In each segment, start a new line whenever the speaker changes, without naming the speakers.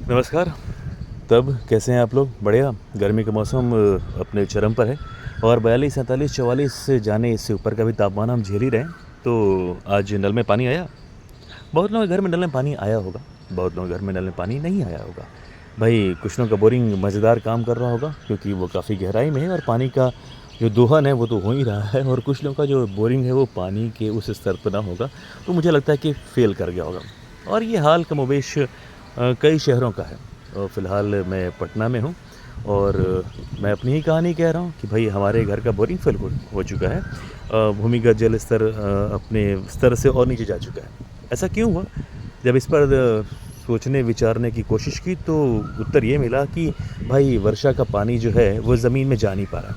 नमस्कार। तब कैसे हैं आप लोग? बढ़िया। गर्मी का मौसम अपने चरम पर है और 42, 47, 44 से जाने इससे ऊपर का भी तापमान हम झेल ही रहे हैं। तो आज नल में पानी आया। बहुत लोगों के घर में नल में पानी आया होगा, बहुत लोगों के घर में नल में पानी नहीं आया होगा। भाई कुछ लोगों का बोरिंग मज़ेदार काम कर रहा होगा क्योंकि वो काफ़ी गहराई में है और पानी का जो दोहन है वो तो हो ही रहा है, और कुछ लोगों का जो बोरिंग है वो पानी के उस स्तर पर ना होगा, तो मुझे लगता है कि फ़ेल कर गया होगा। और ये हाल कमोबेश कई शहरों का है। फ़िलहाल मैं पटना में हूँ और मैं अपनी ही कहानी कह रहा हूँ कि भाई हमारे घर का बोरिंग फ़ेल हो चुका है। भूमिगत जल स्तर अपने स्तर से और नीचे जा चुका है। ऐसा क्यों हुआ? जब इस पर सोचने विचारने की कोशिश की तो उत्तर ये मिला कि भाई वर्षा का पानी जो है वो ज़मीन में जा नहीं पा रहा।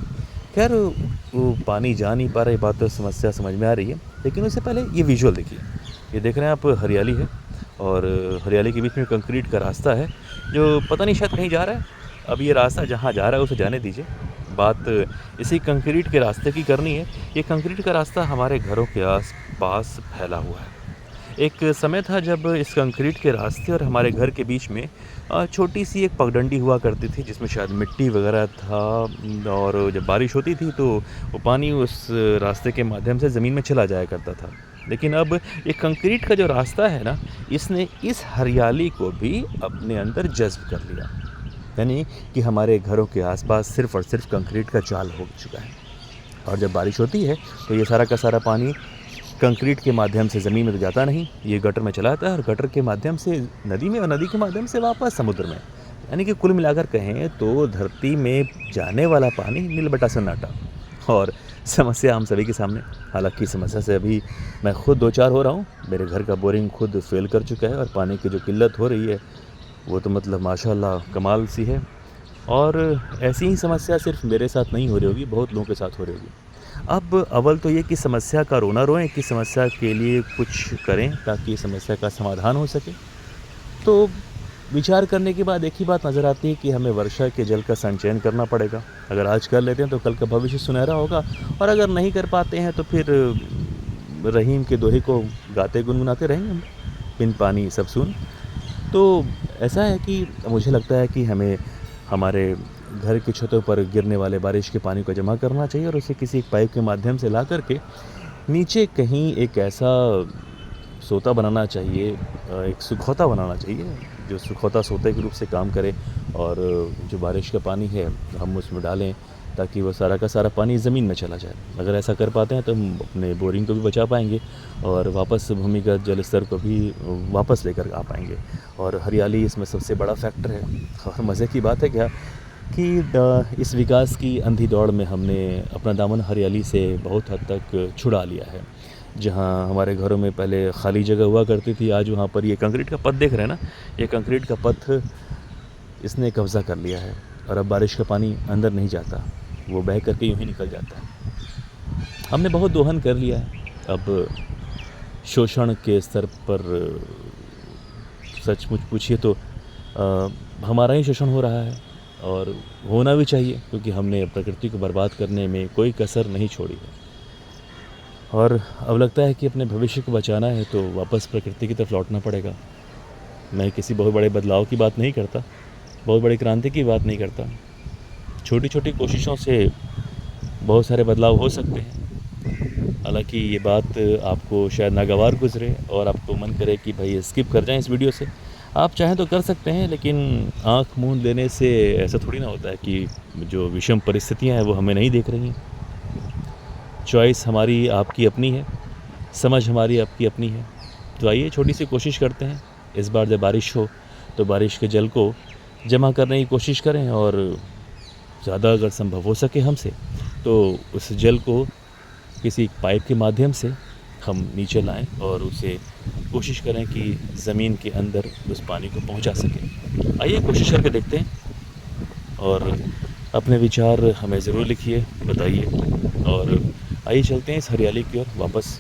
खैर वो पानी जा नहीं पा रहा, ये बात तो समस्या समझ में आ रही है, लेकिन उससे पहले ये विजुअल देखिए। ये देख रहे हैं आप, हरियाली है और हरियाली के बीच में कंक्रीट का रास्ता है जो पता नहीं शायद कहीं जा रहा है। अब ये रास्ता जहाँ जा रहा है उसे जाने दीजिए, बात इसी कंक्रीट के रास्ते की करनी है। ये कंक्रीट का रास्ता हमारे घरों के आस पास फैला हुआ है। एक समय था जब इस कंक्रीट के रास्ते और हमारे घर के बीच में छोटी सी एक पगडंडी हुआ करती थी जिसमें शायद मिट्टी वगैरह था, और जब बारिश होती थी तो वो पानी उस रास्ते के माध्यम से ज़मीन में चला जाया करता था। लेकिन अब ये कंक्रीट का जो रास्ता है ना, इसने इस हरियाली को भी अपने अंदर जज़्ब कर लिया। यानी कि हमारे घरों के आसपास सिर्फ़ और सिर्फ़ कंक्रीट का जाल हो चुका है। और जब बारिश होती है तो ये सारा का सारा पानी कंक्रीट के माध्यम से ज़मीन में तो जाता नहीं, ये गटर में चला जाता है और गटर के माध्यम से नदी में और नदी के माध्यम से वापस समुद्र में। यानी कि कुल मिलाकर कहें तो धरती में जाने वाला पानी नील बटा सन्नाटा। और समस्या हम सभी के सामने। हालाँकि समस्या से अभी मैं खुद दो चार हो रहा हूँ। मेरे घर का बोरिंग खुद फ़ेल कर चुका है और पानी की जो किल्लत हो रही है वो तो मतलब माशाअल्लाह कमाल सी है। और ऐसी ही समस्या सिर्फ़ मेरे साथ नहीं हो रही होगी, बहुत लोगों के साथ हो रही होगी। अब अव्वल तो ये कि समस्या का रोना रोएँ, कि समस्या के लिए कुछ करें ताकि समस्या का समाधान हो सके। तो विचार करने के बाद एक ही बात नज़र आती है कि हमें वर्षा के जल का संचयन करना पड़ेगा। अगर आज कर लेते हैं तो कल का भविष्य सुनहरा होगा, और अगर नहीं कर पाते हैं तो फिर रहीम के दोहे को गाते गुनगुनाते रहेंगे हम, बिन पानी सब सून। तो ऐसा है कि मुझे लगता है कि हमें हमारे घर की छतों पर गिरने वाले बारिश के पानी को जमा करना चाहिए और उसे किसी पाइप के माध्यम से ला करके नीचे कहीं एक ऐसा सोता बनाना चाहिए, एक सुखौता बनाना चाहिए जो सुखौता सोते के रूप से काम करे, और जो बारिश का पानी है हम उसमें डालें ताकि वो सारा का सारा पानी ज़मीन में चला जाए। अगर ऐसा कर पाते हैं तो हम अपने बोरिंग को भी बचा पाएंगे और वापस भूमिगत जल स्तर को भी वापस लेकर आ पाएंगे। और हरियाली इसमें सबसे बड़ा फैक्टर है। और मज़े की बात है क्या कि इस विकास की अंधी दौड़ में हमने अपना दामन हरियाली से बहुत हद तक छुड़ा लिया है। जहाँ हमारे घरों में पहले खाली जगह हुआ करती थी, आज वहाँ पर ये कंक्रीट का पथ देख रहे हैं ना, ये कंक्रीट का पथ इसने कब्ज़ा कर लिया है और अब बारिश का पानी अंदर नहीं जाता, वो बह करके यूँ ही निकल जाता है। हमने बहुत दोहन कर लिया है। अब शोषण के स्तर पर सचमुच पूछिए तो हमारा ही शोषण हो रहा है, और होना भी चाहिए क्योंकि हमने प्रकृति को बर्बाद करने में कोई कसर नहीं छोड़ी है। और अब लगता है कि अपने भविष्य को बचाना है तो वापस प्रकृति की तरफ लौटना पड़ेगा। मैं किसी बहुत बड़े बदलाव की बात नहीं करता, बहुत बड़ी क्रांति की बात नहीं करता। छोटी छोटी कोशिशों से बहुत सारे बदलाव हो सकते हैं। हालांकि ये बात आपको शायद नागवार गुजरे और आपको मन करे कि भाई स्किप कर जाएं इस वीडियो से। आप चाहें तो कर सकते हैं, लेकिन आँख मूंद लेने से ऐसा थोड़ी ना होता है कि जो विषम परिस्थितियां हैं वो हमें नहीं देख रही हैं। चॉइस हमारी आपकी अपनी है, समझ हमारी आपकी अपनी है। तो आइए छोटी सी कोशिश करते हैं। इस बार जब बारिश हो तो बारिश के जल को जमा करने की कोशिश करें, और ज़्यादा अगर संभव हो सके हमसे तो उस जल को किसी पाइप के माध्यम से हम नीचे लाएं और उसे कोशिश करें कि ज़मीन के अंदर उस पानी को पहुंचा सकें। आइए कोशिश करके देखते हैं, और अपने विचार हमें ज़रूर लिखिए, बताइए। और आइए चलते हैं इस हरियाली की ओर वापस।